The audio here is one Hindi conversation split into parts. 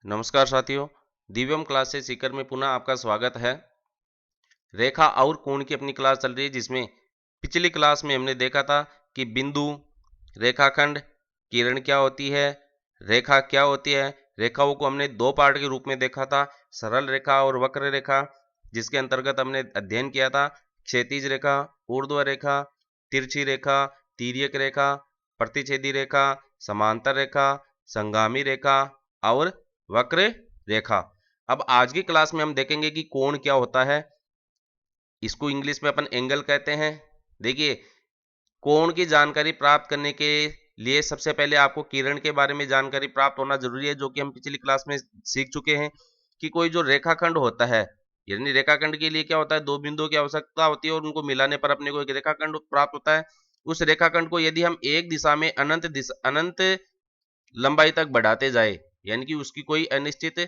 नमस्कार साथियों, दिव्यम क्लासेस सीकर में पुनः आपका स्वागत है। रेखा और कोण की अपनी क्लास चल रही है, जिसमें पिछली क्लास में हमने देखा था कि बिंदु, रेखाखंड, किरण क्या होती है, रेखा क्या होती है। रेखाओं को हमने दो पार्ट के रूप में देखा था, सरल रेखा और वक्र रेखा, जिसके अंतर्गत हमने अध्ययन किया था क्षैतिज रेखा, ऊर्ध्व रेखा, तिरछी रेखा, तिर्यक रेखा, प्रतिच्छेदी रेखा, समांतर रेखा, संगामी रेखा और वक्र रेखा। अब आज की क्लास में हम देखेंगे कि कोण क्या होता है। इसको इंग्लिश में अपन एंगल कहते हैं। देखिए, कोण की जानकारी प्राप्त करने के लिए सबसे पहले आपको किरण के बारे में जानकारी प्राप्त होना जरूरी है, जो कि हम पिछली क्लास में सीख चुके हैं कि कोई जो रेखाखंड होता है, यानी रेखाखंड के लिए क्या होता है, दो बिंदुओं की आवश्यकता होती है और उनको मिलाने पर अपने को एक रेखाखंड प्राप्त होता है। उस रेखाखंड को यदि हम एक दिशा में अनंत लंबाई तक बढ़ाते जाए, यानी कि उसकी कोई अनिश्चित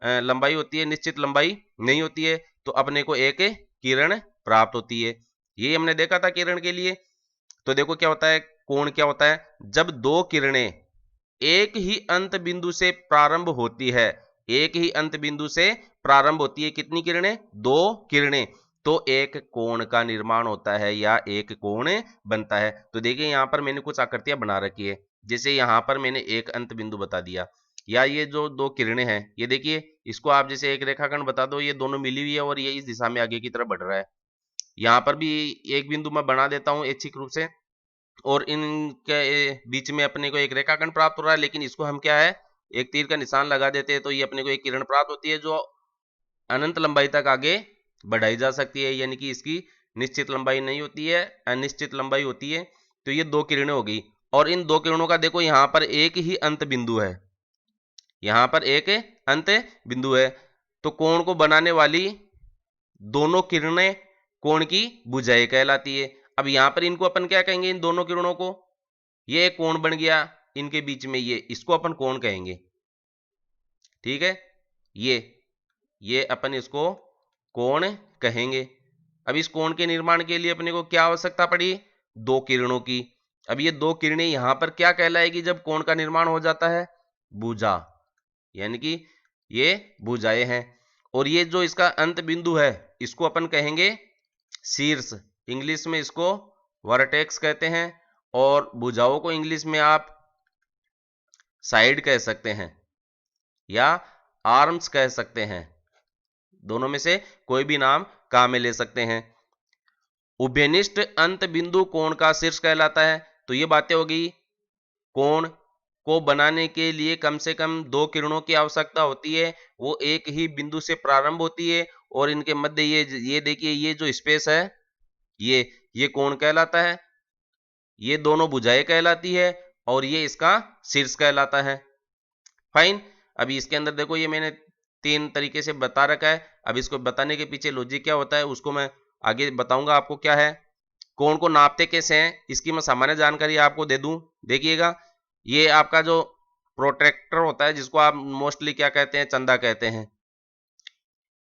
लंबाई होती है, निश्चित लंबाई नहीं होती है, तो अपने को एक किरण प्राप्त होती है। ये हमने देखा था किरण के लिए। तो देखो क्या होता है, कोण क्या होता है, जब दो किरणें एक ही अंत बिंदु से प्रारंभ होती है, एक ही अंत बिंदु से प्रारंभ होती है, कितनी किरणें, दो किरणें, तो एक कोण का निर्माण होता है या एक कोण बनता है। तो देखिए यहां पर मैंने कुछ आकृतियां बना रखी है, जैसे यहां पर मैंने एक अंत बिंदु बता दिया, या ये जो दो किरणें हैं, ये देखिए, इसको आप जैसे एक रेखाखंड बता दो, ये दोनों मिली हुई है और ये इस दिशा में आगे की तरफ बढ़ रहा है। यहां पर भी एक बिंदु मैं बना देता हूं ऐच्छिक रूप से, और इनके बीच में अपने को एक रेखाखंड प्राप्त हो रहा है, लेकिन इसको हम क्या है, एक तीर का निशान लगा देते हैं, तो ये अपने को एक किरण प्राप्त होती है जो अनंत लंबाई तक आगे बढ़ाई जा सकती है, यानी कि इसकी निश्चित लंबाई नहीं होती है, अनिश्चित लंबाई होती है। तो ये दो किरणें हो गई, और इन दो किरणों का देखो यहां पर एक ही अंत बिंदु है, यहां पर एक अंत बिंदु है। तो कोण को बनाने वाली दोनों किरणें कोण की भुजाएं कहलाती है। अब यहां पर इनको अपन क्या कहेंगे, इन दोनों किरणों को, ये एक कोण बन गया इनके बीच में, ये इसको अपन कोण कहेंगे, ठीक है। ये अपन इसको कोण कहेंगे। अब इस कोण के निर्माण के लिए अपने को क्या आवश्यकता पड़ी, दो किरणों की। अब ये दो किरणें यहां पर क्या कहलाएगी जब कोण का निर्माण हो जाता है, भुजा, यानी कि ये भुजाएं हैं। और ये जो इसका अंत बिंदु है, इसको अपन कहेंगे शीर्ष, इंग्लिश में इसको वर्टेक्स कहते हैं, और भुजाओं को इंग्लिश में आप साइड कह सकते हैं या आर्म्स कह सकते हैं, दोनों में से कोई भी नाम काम में ले सकते हैं। उभयनिष्ठ अंत बिंदु कोण का शीर्ष कहलाता है। तो ये बातें होगी, कोण को बनाने के लिए कम से कम दो किरणों की आवश्यकता होती है, वो एक ही बिंदु से प्रारंभ होती है, और इनके मध्य ये देखिए, ये जो स्पेस है, ये कोण कहलाता है, ये दोनों भुजाएं कहलाती है, और ये इसका शीर्ष कहलाता है। फाइन। अभी इसके अंदर देखो, ये मैंने तीन तरीके से बता रखा है। अब इसको बताने के पीछे लॉजिक क्या होता है उसको मैं आगे बताऊंगा आपको क्या है। कोण को नापते कैसे हैं, इसकी मैं सामान्य जानकारी आपको दे दूं। देखिएगा, ये आपका जो प्रोट्रैक्टर होता है, जिसको आप मोस्टली क्या कहते हैं, चंदा कहते हैं।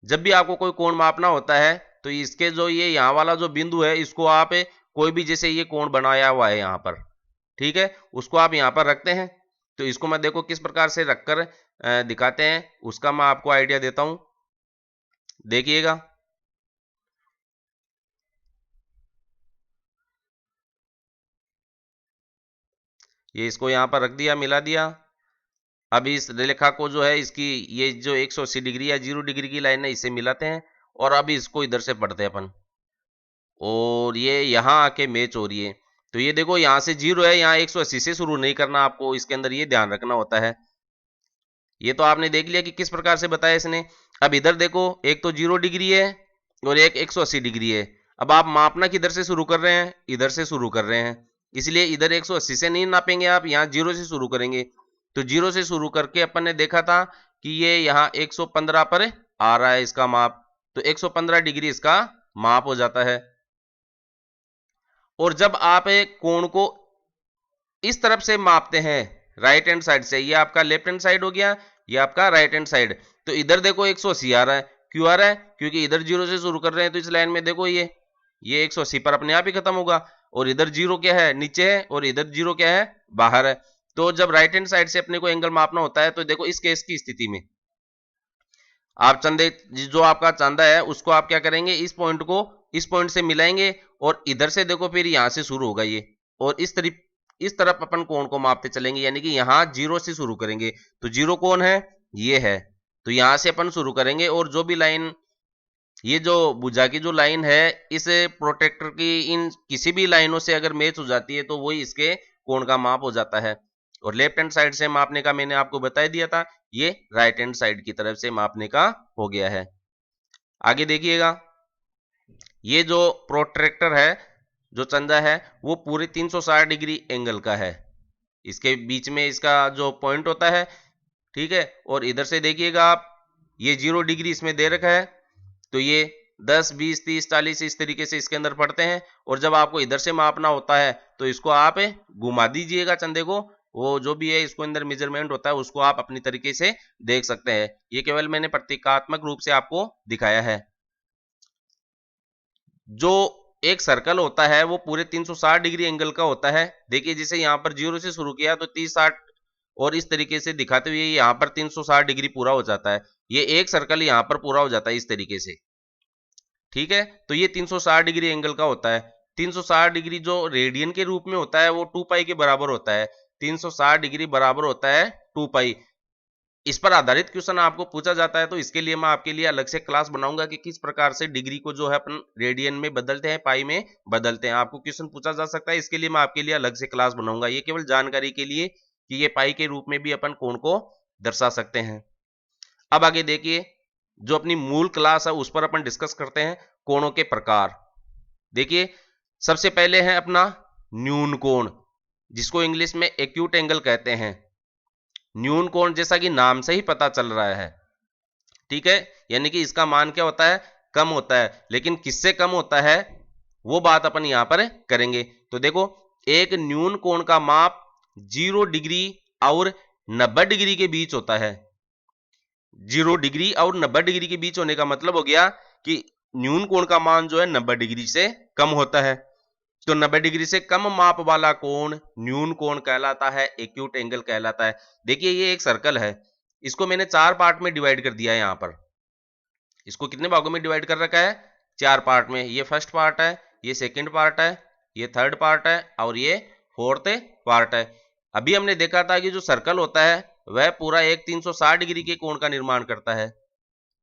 जब भी आपको कोई कोण मापना होता है, तो इसके जो ये यहाँ वाला जो बिंदु है, इसको आप कोई भी, जैसे ये कोण बनाया हुआ है यहाँ पर, ठीक है, उसको आप यहाँ पर रखते हैं। तो इसको मैं देखो किस प्रकार से रखकर दिखाते हैं, उसका मैं आपको आइडिया देता हूं। देखिएगा, ये इसको यहां पर रख दिया, मिला दिया। अब इस रेखा को जो है, इसकी ये जो 180 डिग्री या 0 डिग्री की लाइन है, इसे मिलाते हैं, और अब इसको इधर से पढ़ते हैं अपन, और ये यहां आके मैच हो रही है। तो ये देखो, यहां से 0 है, यहाँ 180 से शुरू नहीं करना आपको, इसके अंदर ये ध्यान रखना होता है। ये तो आपने देख लिया कि किस प्रकार से बताया इसने। अब इधर देखो, एक तो 0 डिग्री है और एक 180 डिग्री है। अब आप मापना किधर से शुरू कर रहे हैं, इधर से शुरू कर रहे हैं, इसलिए इधर 180 से नहीं नापेंगे, आप यहाँ 0 से शुरू करेंगे। तो 0 से शुरू करके अपन ने देखा था कि ये यहाँ 115 पर आ रहा है इसका माप, तो 115 डिग्री इसका माप हो जाता है। और जब आप कोण को इस तरफ से मापते हैं, राइट हैंड साइड से, ये आपका लेफ्ट हैंड साइड हो गया, ये आपका राइट हैंड साइड, तो इधर देखो 180 आ रहा है। क्यों आ रहा है, क्योंकि इधर 0 से शुरू कर रहे हैं, तो इस लाइन में देखो ये 180 पर अपने आप ही खत्म होगा, और इधर 0 क्या है, नीचे है, और इधर 0 क्या है, बाहर है। तो जब राइट हैंड साइड से अपने को एंगल मापना होता है, तो देखो इस केस की स्थिति में आप चंदे जो आपका चांदा है उसको आप क्या करेंगे, इस पॉइंट को इस पॉइंट से मिलाएंगे और इधर से देखो फिर यहां से शुरू होगा ये, और इस तरफ अपन कोण को मापते चलेंगे, यानी कि यहां जीरो से शुरू करेंगे। तो जीरो कौन है, ये है। तो यहां से अपन शुरू करेंगे और जो भी लाइन, ये जो भुजा की जो लाइन है इस प्रोटेक्टर की इन किसी भी लाइनों से अगर मैच हो जाती है तो वही इसके कोण का माप हो जाता है। और लेफ्ट हैंड साइड से मापने का मैंने आपको बता दिया था, ये राइट हैंड साइड की तरफ से मापने का हो गया है। आगे देखिएगा, ये जो प्रोट्रैक्टर है, जो चंदा है, वो पूरे 360 डिग्री एंगल का है। इसके बीच में इसका जो पॉइंट होता है, ठीक है, और इधर से देखिएगा आप, ये 0 डिग्री इसमें दे रखा है, तो ये 10, 20, 30, 40 इस तरीके से इसके अंदर पड़ते हैं। और जब आपको इधर से मापना होता है तो इसको आप घुमा दीजिएगा चंदे को, वो जो भी है इसको अंदर मेजरमेंट होता है उसको आप अपनी तरीके से देख सकते हैं। ये केवल मैंने प्रतीकात्मक रूप से आपको दिखाया है। जो एक सर्कल होता है वो पूरे 360 डिग्री एंगल का होता है। देखिए जैसे यहाँ पर 0 से शुरू किया तो 30, 60 और इस तरीके से दिखाते हुए यहाँ पर 360 डिग्री पूरा हो जाता है। ये एक सर्कल यहाँ पर पूरा हो जाता है इस तरीके से, ठीक है। तो ये 360 डिग्री एंगल का होता है। 360 डिग्री जो रेडियन के रूप में होता है वो 2 पाई के बराबर होता है। 360 डिग्री बराबर होता है 2 पाई। इस पर आधारित क्वेश्चन आपको पूछा जाता है तो इसके लिए मैं आपके लिए अलग से क्लास बनाऊंगा कि किस प्रकार से डिग्री को जो है अपन रेडियन में बदलते हैं, पाई में बदलते हैं। आपको क्वेश्चन पूछा जा सकता है, इसके लिए मैं आपके लिए अलग से क्लास बनाऊंगा। ये केवल जानकारी के लिए कि ये पाई के रूप में भी अपन कोण को दर्शा सकते हैं। अब आगे देखिए, जो अपनी मूल क्लास है उस पर अपन डिस्कस करते हैं कोणों के प्रकार। देखिए सबसे पहले है अपना न्यून कोण, जिसको इंग्लिश में एक्यूट एंगल कहते हैं। न्यून कोण जैसा कि नाम से ही पता चल रहा है, ठीक है, यानी कि इसका मान क्या होता है, कम होता है। लेकिन किससे कम होता है वो बात अपन यहां पर करेंगे। तो देखो, एक न्यून कोण का माप 0 डिग्री और 90 डिग्री के बीच होता है। 0 डिग्री और 90 डिग्री के बीच होने का मतलब हो गया कि न्यून कोण का मान जो है 90 डिग्री से कम होता है। तो 90 डिग्री से कम माप वाला कोण न्यून कोण कहलाता है, एक्यूट एंगल कहलाता है। देखिए ये एक सर्कल है, इसको मैंने 4 पार्ट में डिवाइड कर दिया है। यहां पर इसको कितने भागों में डिवाइड कर रखा है, 4 पार्ट में। ये फर्स्ट पार्ट है, ये सेकंड पार्ट है, ये थर्ड पार्ट है और ये फोर्थ पार्ट है। अभी हमने देखा था कि जो सर्कल होता है वह पूरा एक 360 डिग्री के कोण का निर्माण करता है,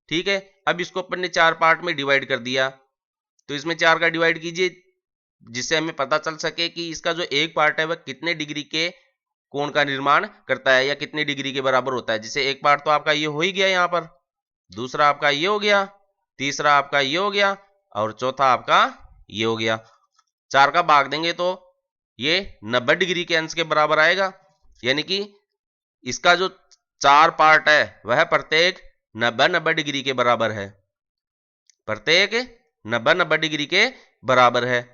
ठीक है। अब इसको अपन ने 4 पार्ट में डिवाइड कर दिया, तो इसमें 4 का डिवाइड कीजिए, जिससे हमें पता चल सके कि इसका जो एक पार्ट है वह कितने डिग्री के कोण का निर्माण करता है या कितने डिग्री के बराबर होता है। जैसे एक पार्ट तो आपका ये हो ही गया यहाँ पर, दूसरा आपका ये हो गया, तीसरा आपका ये हो गया और चौथा आपका ये हो गया। 4 का भाग देंगे तो ये 90 डिग्री के अंश के बराबर आएगा, यानी कि इसका जो 4 पार्ट है वह प्रत्येक 90 डिग्री के बराबर है, प्रत्येक 90 डिग्री के बराबर है।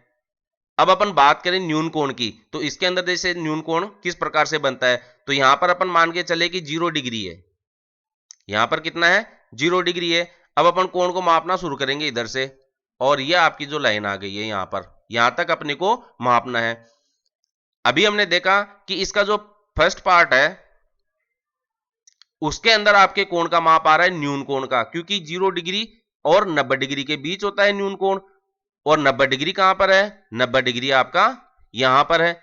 अब अपन बात करें न्यून कोण की, तो इसके अंदर जैसे न्यून कोण किस प्रकार से बनता है, तो यहां पर अपन मान के चले कि 0 डिग्री है, यहां पर कितना है, 0 डिग्री है। अब अपन कोण को मापना शुरू करेंगे इधर से, और ये आपकी जो लाइन आ गई है यहां पर, यहां तक अपने को मापना है। अभी हमने देखा कि इसका जो फर्स्ट पार्ट है उसके अंदर आपके कोण का माप आ रहा है न्यून कोण का, क्योंकि 0 डिग्री और 90 डिग्री के बीच होता है न्यून कोण। और 90 डिग्री कहां पर है, 90 डिग्री आपका यहां पर है।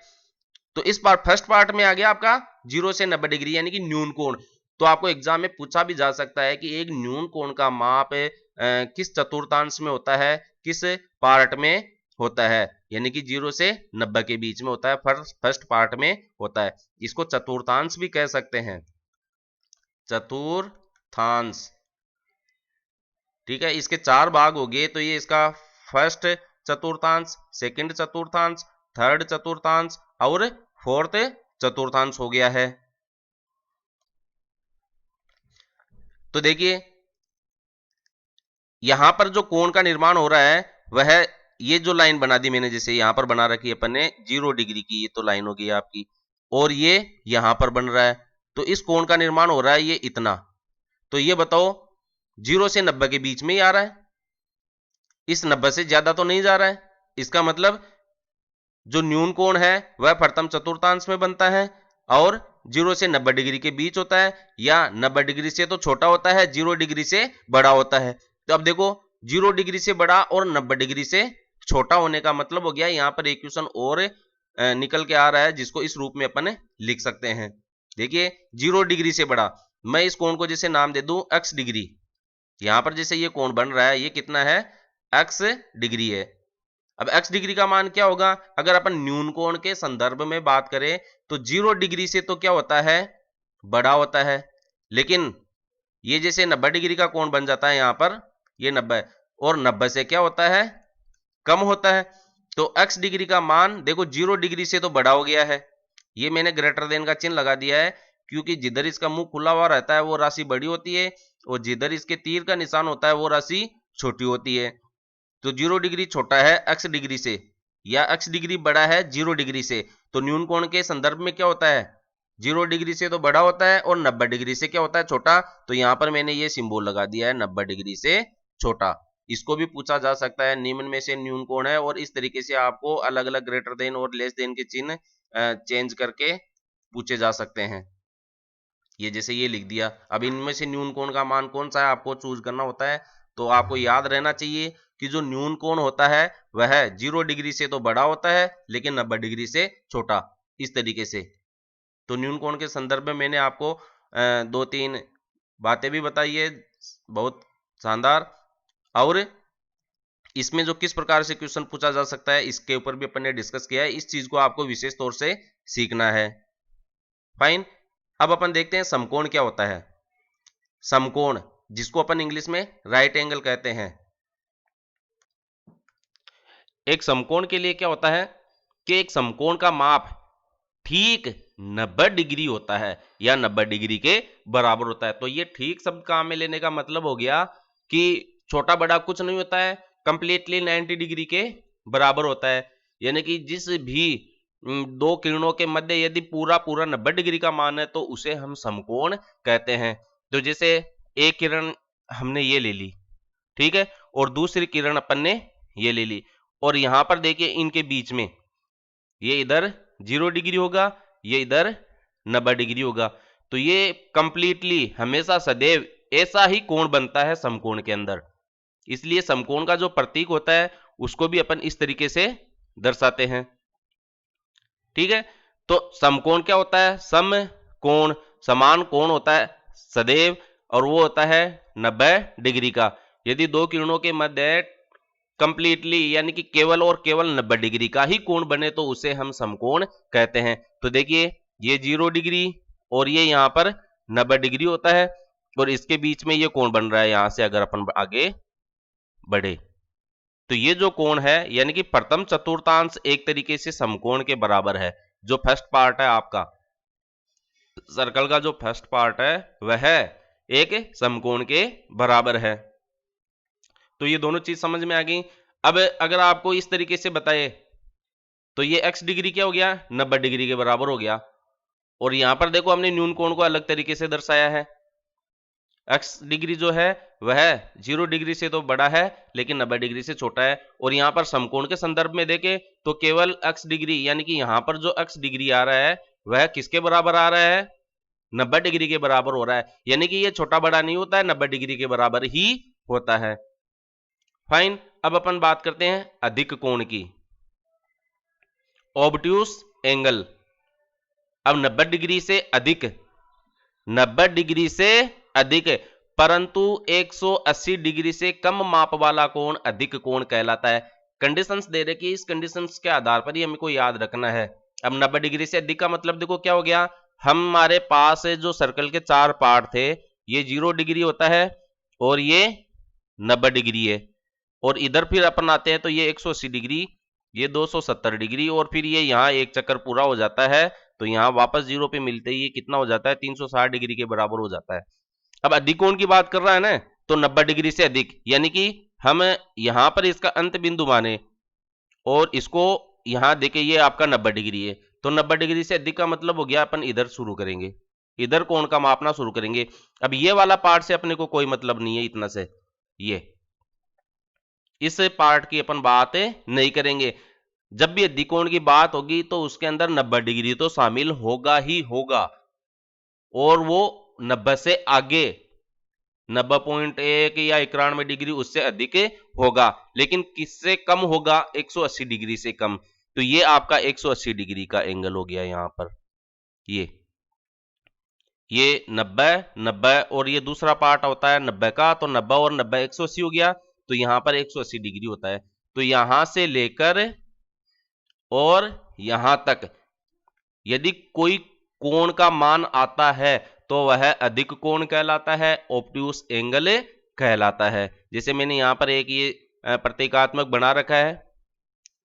तो इस बार फर्स्ट पार्ट में आ गया आपका 0 से 90 डिग्री, यानी कि न्यून कोण। तो आपको एग्जाम में पूछा भी जा सकता है कि एक न्यून कोण का माप किस चतुर्थांश में होता है, किस पार्ट में होता है, यानी कि 0 से 90 के बीच में होता है, फर्स्ट पार्ट में होता है। इसको चतुर्थांश भी कह सकते हैं, चतुर्थांश, ठीक है। इसके 4 भाग हो गए, तो ये इसका फर्स्ट चतुर्थांश, सेकंड चतुर्थांश, थर्ड चतुर्थांश और फोर्थ चतुर्थांश हो गया है। तो देखिए यहां पर जो कोण का निर्माण हो रहा है वह, ये जो लाइन बना दी मैंने, जैसे यहां पर बना रखी है अपन ने 0 डिग्री की, ये तो लाइन हो गई आपकी, और ये यहां पर बन रहा है, तो इस कोण का निर्माण हो रहा है ये इतना। तो ये बताओ 0 से 90 के बीच में ही आ रहा है, इस 90 से ज्यादा तो नहीं जा रहा है। इसका मतलब जो न्यून कोण है वह प्रथम चतुर्थांश में बनता है और 0 से 90 डिग्री के बीच होता है या 90 डिग्री से तो छोटा होता है, 0 डिग्री से बड़ा होता है। तो अब देखो 0 डिग्री से बड़ा और 90 डिग्री से छोटा होने का मतलब हो गया, यहाँ पर इक्वेशन और निकल के आ रहा है जिसको इस रूप में अपन लिख सकते हैं। देखिए 0 डिग्री से बड़ा, मैं इस कोण को जैसे नाम दे दूं x डिग्री, यहां पर जैसे ये कोण बन रहा है ये कितना है, x डिग्री है। अब x डिग्री का मान क्या होगा, अगर अपन न्यून कोण के संदर्भ में बात करें तो 0 डिग्री से तो क्या होता है, बड़ा होता है, लेकिन ये जैसे 90 डिग्री का कोण बन जाता है यहां पर, ये 90 और 90 से क्या होता है, कम होता है। तो x डिग्री का मान देखो 0 डिग्री से तो बड़ा हो गया है, ये मैंने ग्रेटर देन का चिन्ह लगा दिया है क्योंकि जिधर इसका मुंह खुला हुआ रहता है वो राशि बड़ी होती है और जिधर इसके तीर का निशान होता है वो राशि छोटी होती है। तो 0 डिग्री छोटा है x डिग्री से या x डिग्री बड़ा है 0 डिग्री से, तो न्यून कोण के संदर्भ में क्या होता है, 0 डिग्री से तो बड़ा होता है और 90 डिग्री से क्या होता है, छोटा। तो यहां पर मैंने ये सिंबल लगा दिया है 90 डिग्री से छोटा। इसको भी पूछा जा सकता है निम्न में से न्यून कोण है, और इस तरीके से आपको अलग अलग ग्रेटर देन और लेस देन के चिन्ह चेंज करके पूछे जा सकते हैं। ये जैसे ये लिख दिया, अब इनमें से न्यून कोण का मान कौन सा है आपको चूज करना होता है। तो आपको याद रहना चाहिए कि जो न्यून कोण होता है वह 0 डिग्री से तो बड़ा होता है लेकिन 90 डिग्री से छोटा, इस तरीके से। तो न्यून कोण के संदर्भ में मैंने आपको 2-3 बातें भी बताई है, बहुत शानदार। और इसमें जो किस प्रकार से क्वेश्चन पूछा जा सकता है इसके ऊपर भी अपन ने डिस्कस किया है, इस चीज को आपको विशेष तौर से सीखना है। फाइन, अब अपन देखते हैं समकोण क्या होता है। समकोण जिसको अपन इंग्लिश में राइट एंगल कहते हैं। एक समकोण के लिए क्या होता है कि एक समकोण का माप ठीक 90 डिग्री होता है या 90 डिग्री के बराबर होता है। तो ये ठीक शब्द काम में लेने का मतलब हो गया कि छोटा बड़ा कुछ नहीं होता है, कंप्लीटली 90 डिग्री के बराबर होता है। यानी कि जिस भी दो किरणों के मध्य यदि पूरा 90 डिग्री का मान है तो उसे हम समकोण कहते हैं। तो जैसे एक किरण हमने ये ले ली, ठीक है, और दूसरी किरण अपन ने ये ले ली, और यहां पर देखिए इनके बीच में ये इधर 0 डिग्री होगा, ये इधर 90 डिग्री होगा। तो ये कंप्लीटली हमेशा सदैव ऐसा ही कोण बनता है समकोण के अंदर। इसलिए समकोण का जो प्रतीक होता है उसको भी अपन इस तरीके से दर्शाते हैं, ठीक है। तो समकोण क्या होता है, समकोण समान कोण होता है सदैव, और वो होता है 90 डिग्री का। यदि दो किरणों के मध्य कंप्लीटली यानी कि केवल और केवल 90 डिग्री का ही कोण बने तो उसे हम समकोण कहते हैं। तो देखिए ये 0 डिग्री और ये यहां पर 90 डिग्री होता है, और इसके बीच में ये कोण बन रहा है यहां से अगर अपन आगे बढ़े। तो ये जो कोण है यानी कि प्रथम चतुर्थांश एक तरीके से समकोण के बराबर है। जो फर्स्ट पार्ट है आपका सर्कल का, जो फर्स्ट पार्ट है वह एक समकोण के बराबर है। तो ये दोनों चीज समझ में आ गई। अब अगर आपको इस तरीके से बताए तो ये x डिग्री क्या हो गया, 90 डिग्री के बराबर हो गया, और यहां पर देखो हमने न्यून कोण को अलग तरीके से दर्शाया है। x डिग्री जो है वह 0 डिग्री से तो बड़ा है लेकिन 90 डिग्री से छोटा है, और यहां पर समकोण के संदर्भ में देखें तो केवल x डिग्री यानी कि यहां पर जो x डिग्री आ रहा है वह किसके बराबर आ रहा है, 90 डिग्री के बराबर हो रहा है। यानी कि ये छोटा बड़ा नहीं होता है, 90 डिग्री के बराबर ही होता है। फाइन, अब अपन बात करते हैं अधिक कोण की, ऑब्ट्यूस एंगल। अब 90 डिग्री से अधिक, 90 डिग्री से अधिक परंतु 180 डिग्री से कम माप वाला कोण अधिक कोण कहलाता है। कंडीशंस दे रहे कि इस कंडीशंस के आधार पर ही हमको याद रखना है। अब 90 डिग्री से अधिक का मतलब देखो क्या हो गया, हमारे पास जो सर्कल के 4 पार्ट थे ये 0 डिग्री होता है और ये 90 डिग्री है, और इधर फिर अपन आते हैं तो ये 180 डिग्री, ये 270 डिग्री, और फिर ये यहाँ एक चक्कर पूरा हो जाता है तो यहाँ वापस 0 पे मिलते ही ये कितना हो जाता है, 360 डिग्री के बराबर हो जाता है। अब अधिक कोण की बात कर रहा है ना, तो 90 डिग्री से अधिक यानी कि हम यहां पर इसका अंत बिंदु माने और इसको यहां देखे ये आपका 90 डिग्री है, तो 90 डिग्री से अधिक का मतलब हो गया अपन इधर शुरू करेंगे, इधर कोण का मापना शुरू करेंगे। अब ये वाला पार्ट से अपने को कोई मतलब नहीं है इतना से, ये इस पार्ट की अपन बात नहीं करेंगे। जब भी अधिक कोण की बात होगी तो उसके अंदर 90 डिग्री तो शामिल होगा ही होगा। और वो 90 से आगे 90.1 या 91 डिग्री उससे अधिक होगा, लेकिन किससे कम होगा? 180 डिग्री से कम। तो ये आपका 180 डिग्री का एंगल हो गया यहां पर। ये 90 90 और ये दूसरा पार्ट होता है 90 का, तो 90 और 90 180 हो गया, तो यहां पर 180 डिग्री होता है। तो यहां से लेकर और यहां तक यदि कोई कोण का मान आता है तो वह अधिक कोण कहलाता है, ऑब्ट्यूस एंगल कहलाता है। जैसे मैंने यहां पर एक ये प्रतीकात्मक बना रखा है,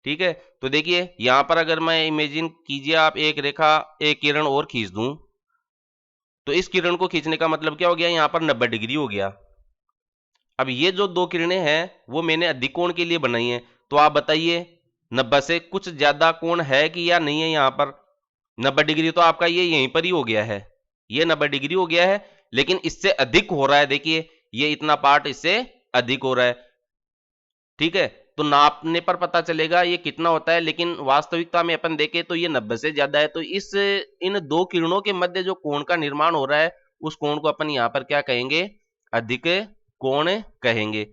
ठीक है। तो देखिए यहां पर अगर मैं इमेजिन कीजिए आप एक रेखा, एक किरण और खींच दूं, तो इस किरण को खींचने का मतलब क्या हो गया? यहां पर 90 डिग्री हो गया। अब ये जो दो किरणें हैं वो मैंने अधिक कोण के लिए बनाई हैं, तो आप बताइए 90 से कुछ ज्यादा कोण है कि या नहीं है? यहां पर 90 डिग्री तो आपका ये यहीं पर ही हो गया है, ये 90 डिग्री हो गया है, लेकिन इससे अधिक हो रहा है। देखिए ये इतना पार्ट इससे अधिक हो रहा है, ठीक है। तो नापने पर पता चलेगा ये कितना होता है, लेकिन वास्तविकता में अपन देखें तो ये 90 से ज्यादा है। तो इन दो किरणों के मध्य जो कोण का निर्माण हो रहा है उस कोण को अपन यहां पर क्या कहेंगे? अधिक कोण कहेंगे।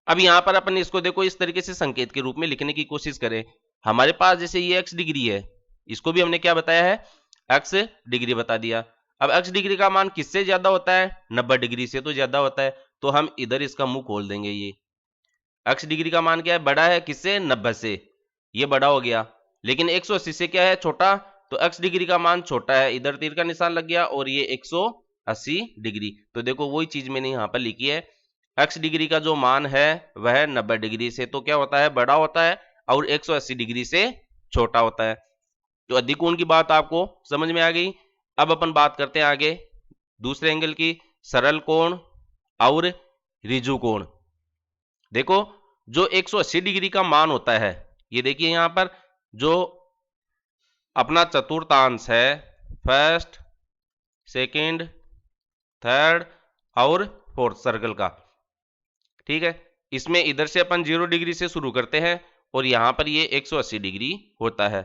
अब यहां पर अपन इसको देखो इस तरीके से संकेत के रूप में लिखने की कोशिश करें। हमारे पास जैसे ये x डिग्री है, इसको भी हमने क्या बताया है? x डिग्री बता दिया। अब x डिग्री का मान किससे ज्यादा होता है? 90 डिग्री से तो ज्यादा होता है, तो हम इधर इसका मुंह खोल देंगे। ये x डिग्री का मान क्या है? बड़ा है किससे? 90 से, ये बड़ा हो गया। लेकिन 180 से क्या है? छोटा। तो x डिग्री का मान छोटा है, इधर तीर का निशान लग गया, और ये 180 डिग्री। तो देखो वही चीज मैंने यहां पर लिखी है, x डिग्री का जो मान है वह 90 डिग्री से तो क्या होता है? बड़ा होता है, और 180 डिग्री से छोटा होता है। तो अधिक कोण की बात आपको समझ में आ गई। अब अपन बात करते हैं आगे दूसरे एंगल की, सरल कोण और ऋजु कोण। देखो जो 180 डिग्री का मान होता है, ये देखिए यहां पर जो अपना चतुर्थांश है, फर्स्ट, सेकंड, थर्ड और फोर्थ सर्कल का, ठीक है। इसमें इधर से अपन 0 डिग्री से शुरू करते हैं और यहां पर ये 180 डिग्री होता है।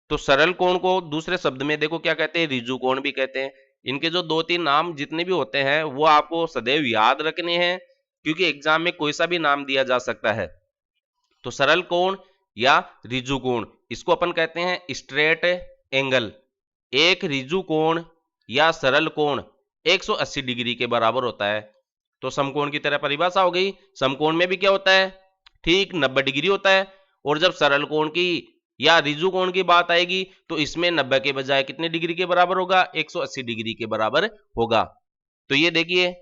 तो सरल कोण को दूसरे शब्द में देखो क्या कहते हैं? ऋजु कोण भी कहते हैं। इनके जो दो तीन नाम जितने भी होते हैं वो आपको सदैव याद रखने हैं, क्योंकि एग्जाम में कोई सा भी नाम दिया जा सकता है। तो सरल कोण या ऋजु कोण, इसको अपन कहते हैं स्ट्रेट एंगल। एक ऋजु कोण या सरल कोण 180 डिग्री के बराबर होता है। तो समकोण की तरह परिभाषा हो गई। समकोण में भी क्या होता है? ठीक 90 डिग्री होता है। और जब सरल कोण की या ऋजु कोण की बात आएगी तो इसमें 90 के बजाय कितने डिग्री के बराबर होगा? 180 डिग्री के बराबर होगा। तो ये देखिए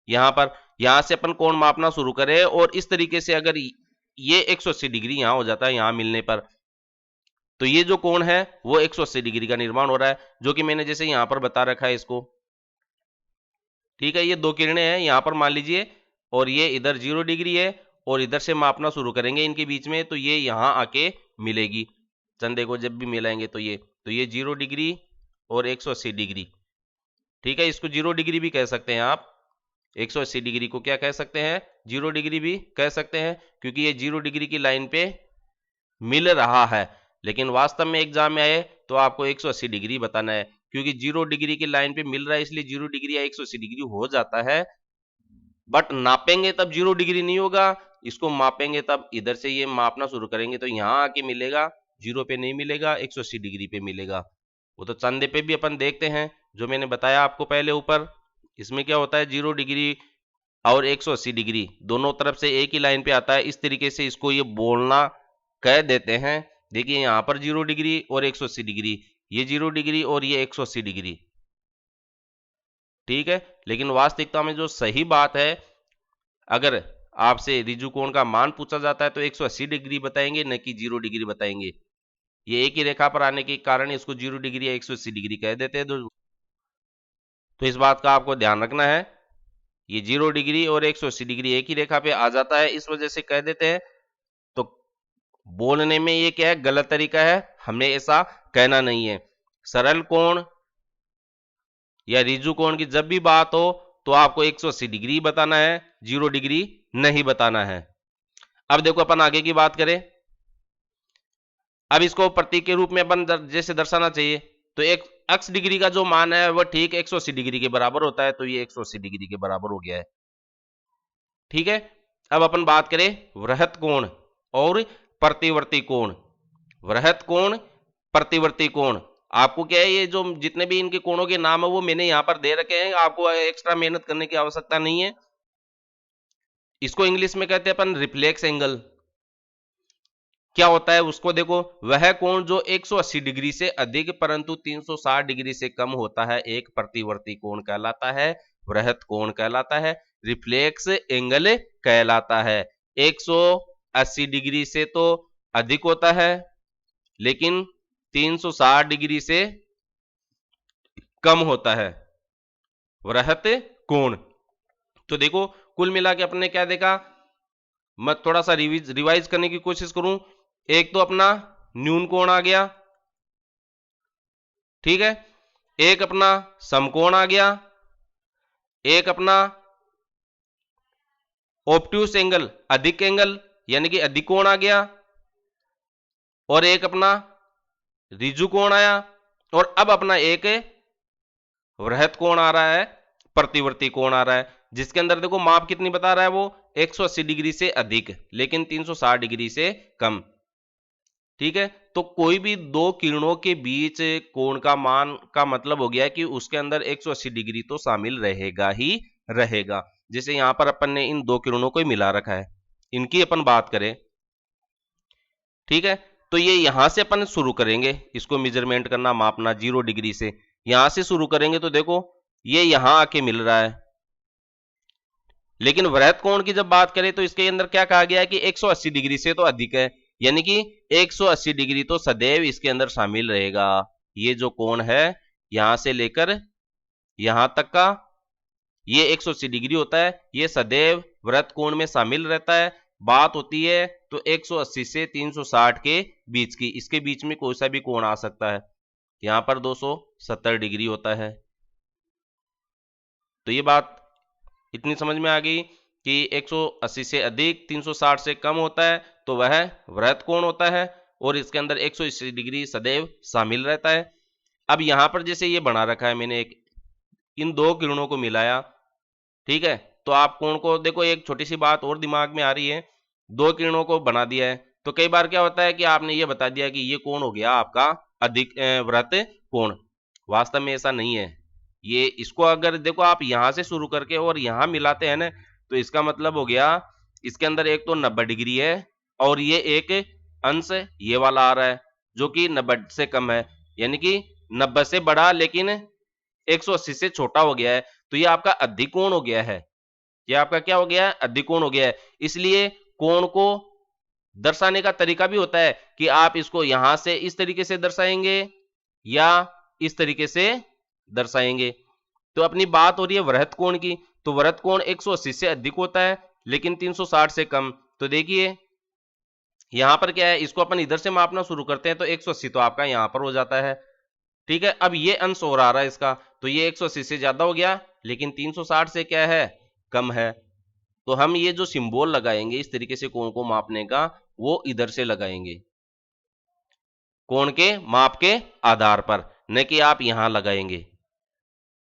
यहां पर, यहां से अपन कोण मापना शुरू करें और इस तरीके से अगर ये 180 डिग्री यहां हो जाता है यहां मिलने पर, तो ये जो कोण है वो 180 डिग्री का निर्माण हो रहा है, जो कि मैंने जैसे यहां पर बता रखा है इसको, ठीक है। ये दो किरणें हैं यहां पर मान लीजिए, और ये इधर 0 डिग्री है, और इधर से मापना शुरू करेंगे इनके बीच में, तो ये यहां आके मिलेगी। चंद देखो जब भी मिलाएंगे तो ये 0 डिग्री और 180 डिग्री, ठीक है। इसको 0 डिग्री भी कह सकते हैं आप, 180 डिग्री को क्या कह सकते हैं? 0 डिग्री भी कह सकते हैं, क्योंकि ये 0 डिग्री की लाइन पे मिल रहा है। लेकिन वास्तव में एग्जाम में आए तो आपको 180 डिग्री बताना है, क्योंकि 0 डिग्री की लाइन पे मिल रहा है इसलिए 0 डिग्री या 180 डिग्री हो जाता है। बट नापेंगे तब 0 डिग्री नहीं होगा, इसको मापेंगे तब इधर से ये मापना शुरू करेंगे तो यहां आके मिलेगा, 0 पे नहीं मिलेगा, 180 डिग्री पे मिलेगा। वो तो चंदे पे भी अपन देखते हैं, जो मैंने बताया आपको पहले ऊपर। इसमें क्या होता है? 0 डिग्री और 180 डिग्री दोनों तरफ से एक ही लाइन पे आता है, इस तरीके से इसको ये बोलना कह देते हैं। देखिए यहां पर 0 डिग्री और 180 डिग्री, ये 0 डिग्री और ये 180 डिग्री, ठीक है। लेकिन वास्तविकता में जो सही बात है, अगर आपसे ऋजु कोण का मान पूछा जाता है तो 180 डिग्री बताएंगे, न कि 0 डिग्री बताएंगे। ये एक ही रेखा पर आने के कारण इसको 0 डिग्री या 180 डिग्री कह देते हैं। तो इस बात का आपको ध्यान रखना है, ये 0 डिग्री और 180 डिग्री एक ही रेखा पे आ जाता है, इस वजह से कह देते हैं। तो बोलने में ये क्या है? गलत तरीका है, हमें ऐसा कहना नहीं है। सरल कोण या ऋजु कोण की जब भी बात हो तो आपको 180 डिग्री बताना है, 0 डिग्री नहीं बताना है। अब देखो अपन आगे की बात करें। अब इसको प्रतीक के रूप में अपन जैसे दर्शाना चाहिए, तो एक x डिग्री का जो मान है वह ठीक 180 डिग्री के बराबर होता है, तो ये 180 डिग्री के बराबर हो गया है। ठीक है, अब अपन बात करें वृहत कोण और प्रतिवर्ती कोण। वृहत कोण, प्रतिवर्ती कोण, आपको क्या है, ये जो जितने भी इनके कोणों के नाम है वो मैंने यहां पर दे रखे हैं, आपको एक्स्ट्रा मेहनत करने की आवश्यकता नहीं है। इसको इंग्लिश में कहते हैं अपन रिफ्लेक्स एंगल। क्या होता है उसको देखो, वह कोण जो 180 डिग्री से अधिक परंतु 360 डिग्री से कम होता है एक प्रतिवर्ती कोण कहलाता है, वृहत कोण कहलाता है, रिफ्लेक्स एंगल कहलाता है। 180 डिग्री से तो अधिक होता है लेकिन 360 डिग्री से कम होता है वृहत कोण। तो देखो कुल मिला के अपने क्या देखा, मैं थोड़ा सा रिवाइज करने की कोशिश करूं। एक तो अपना न्यून कोण आ गया, ठीक है, एक अपना समकोण आ गया, एक अपना ऑब्ट्यूस एंगल अधिक एंगल यानी कि अधिक कोण आ गया, और एक अपना रिजु कोण आया, और अब अपना एक वृहत कोण आ रहा है, प्रतिवर्ती कोण आ रहा है, जिसके अंदर देखो माप कितनी बता रहा है वो 180 डिग्री से अधिक लेकिन 360 डिग्री से कम। ठीक है, तो कोई भी दो किरणों के बीच कोण का मान का मतलब हो गया है कि उसके अंदर 180 डिग्री तो शामिल रहेगा ही रहेगा। जैसे यहां पर अपन ने इन दो किरणों को मिला रखा है, इनकी अपन बात करें, ठीक है, तो ये यहां से अपन शुरू करेंगे इसको मेजरमेंट करना, मापना 0 डिग्री से यहां से शुरू करेंगे, तो देखो ये यहां आके मिल रहा है। लेकिन वृहत कोण की जब बात करें तो इसके अंदर क्या कहा गया है कि 180 डिग्री से तो अधिक है, यानी कि 180 डिग्री तो सदैव इसके अंदर शामिल रहेगा। ये जो कोण है यहां से लेकर यहां तक का ये 180 डिग्री होता है, ये सदैव वृत्त कोण में शामिल रहता है। बात होती है तो 180 से 360 के बीच की, इसके बीच में कोई सा भी कोण आ सकता है, यहां पर 270 डिग्री होता है। तो ये बात इतनी समझ में आ गई कि 180 से अधिक 360 से कम होता है तो वह वृत्त कोण होता है, और इसके अंदर 180 डिग्री सदैव शामिल रहता है। अब यहां पर जैसे ये बना रखा है मैंने, एक इन दो किरणों को मिलाया, ठीक है, तो आप कोण को देखो, एक छोटी सी बात और दिमाग में आ रही है, दो किरणों को बना दिया है तो कई बार क्या होता है कि आपने ये बता दिया कि ये कोण हो गया आपका अधिक वृत्त कोण। वास्तव में ऐसा नहीं है। ये इसको अगर देखो आप यहां से शुरू करके और यहां मिलाते हैं ना, तो इसका मतलब हो गया इसके अंदर एक तो 90 डिग्री है और ये एक अंश ये वाला आ रहा है जो कि 90 से कम है, यानी कि 90 से बड़ा लेकिन 180 से छोटा हो गया है, तो ये आपका अधिक कोण हो गया है। ये आपका क्या हो गया है, अधिक कोण हो गया है। इसलिए कोण को दर्शाने का तरीका भी होता है कि आप इसको यहां से इस तरीके से दर्शाएंगे या इस तरीके से दर्शाएंगे। तो अपनी बात हो रही है वृहत कोण की, तो वृहत कोण 180 से अधिक होता है लेकिन 360 से कम। तो देखिए यहां पर क्या है, इसको अपन इधर से मापना शुरू करते हैं तो 180 तो आपका यहां पर हो जाता है, ठीक है। अब ये अंश और आ रहा है इसका, तो ये 180 से ज्यादा हो गया लेकिन 360 से क्या है, कम है। तो हम ये जो सिंबल लगाएंगे इस तरीके से कोण को मापने का, वो इधर से लगाएंगे कोण के माप के आधार पर, न कि आप यहां लगाएंगे,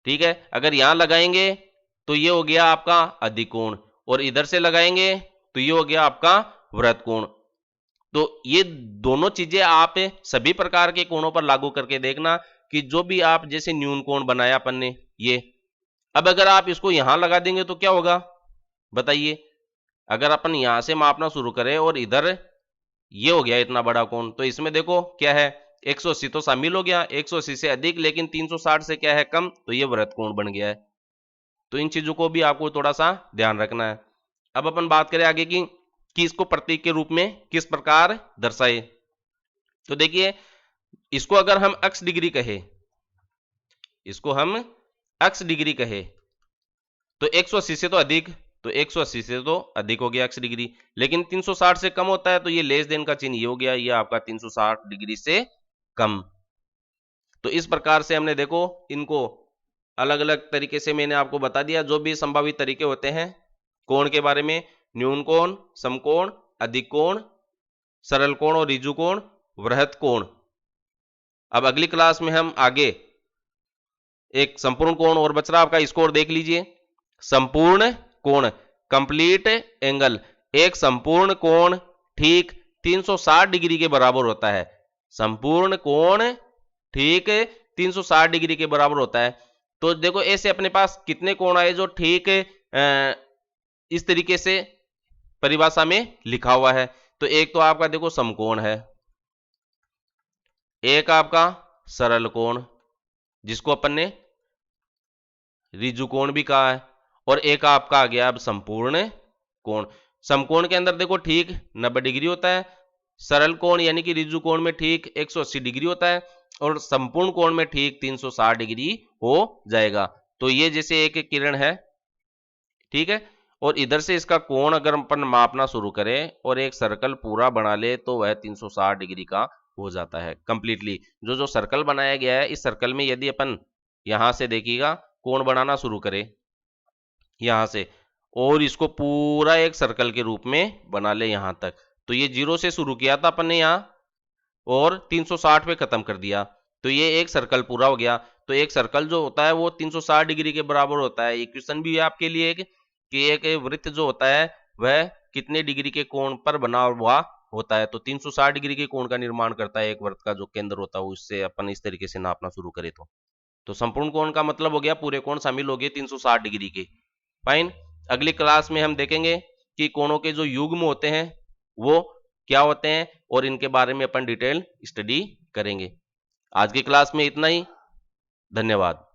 ठीक है। अगर यहां लगाएंगे तो ये हो गया आपका अधिक कोण, और इधर से लगाएंगे तो ये हो गया आपका वृत्त कोण। तो ये दोनों चीजें आप सभी प्रकार के कोणों पर लागू करके देखना कि जो भी आप जैसे न्यून कोण बनाया अपन ने ये, अब अगर आप इसको यहां लगा देंगे तो क्या होगा बताइए। अगर अपन यहां से मापना शुरू करें और इधर ये हो गया इतना बड़ा कोण, तो इसमें देखो क्या है, 180 तो शामिल हो गया, 180 से अधिक लेकिन 360 से क्या है, कम, तो ये वृत्त कोण बन गया है। तो इन चीजों को भी आपको थोड़ा सा ध्यान रखना है। अब अपन बात करें आगे की कि इसको प्रतीक के रूप में किस प्रकार दर्शाए। तो देखिए इसको अगर हम x डिग्री कहे, इसको हम x डिग्री कहे तो 180 से तो अधिक, तो 180 से तो अधिक हो गया x डिग्री, लेकिन 360 से कम होता है तो ये लेस देन का चिन्ह ये हो गया, ये आपका 360 डिग्री से कम। तो इस प्रकार से हमने देखो इनको अलग अलग तरीके से मैंने आपको बता दिया, जो भी संभावित तरीके होते हैं कोण के बारे में, न्यून कोण, समकोण, अधिक कोण, सरल कोण और ऋजु कोण, वृहत कोण। अब अगली क्लास में हम आगे एक संपूर्ण कोण और बच रहा आपका, इसको और देख लीजिए। संपूर्ण कोण, कंप्लीट एंगल, एक संपूर्ण कोण ठीक 360 डिग्री के बराबर होता है। संपूर्ण कोण ठीक 360 डिग्री के बराबर होता है। तो देखो ऐसे अपने पास कितने कोण आए जो ठीक इस तरीके से परिभाषा में लिखा हुआ है। तो एक तो आपका देखो समकोण है, एक आपका सरल कोण जिसको अपन ने ऋजु कोण भी कहा है, और एक आपका आ गया अब संपूर्ण कोण। समकोण के अंदर देखो ठीक 90 डिग्री होता है, सरल कोण यानी कि ऋजु कोण में ठीक 180 डिग्री होता है, और संपूर्ण कोण में ठीक 360 डिग्री हो जाएगा। तो ये जैसे एक किरण है, ठीक है, और इधर से इसका कोण अगर अपन मापना शुरू करें और एक सर्कल पूरा बना ले तो वह 360 डिग्री का हो जाता है कंप्लीटली। जो जो सर्कल बनाया गया है, इस सर्कल में यदि अपन यहां से देखिएगा कोण बनाना शुरू करें यहां से, और इसको पूरा एक सर्कल के रूप में बना ले यहां तक, तो ये 0 से शुरू किया था अपन ने यहां और 360 पे खत्म कर दिया, तो ये एक सर्कल पूरा हो गया। तो एक सर्कल जो होता है वो 360 डिग्री के बराबर होता है। इक्वेशन भी है आपके लिए एक, कि एक वृत्त जो होता है वह कितने डिग्री के कोण पर बना हुआ होता है। तो 360 डिग्री के कोण का निर्माण करता है एक वृत्त का जो केंद्र होता है, उससे अपन इस तरीके से नापना शुरू करें तो संपूर्ण कोण का मतलब हो गया पूरे कोण शामिल हो गए 360 डिग्री के। फाइन। अगली क्लास में हम देखेंगे कि कोणों के जो युग्म होते हैं वो क्या होते हैं और इनके बारे में अपन डिटेल स्टडी करेंगे। आज की क्लास में इतना ही। धन्यवाद।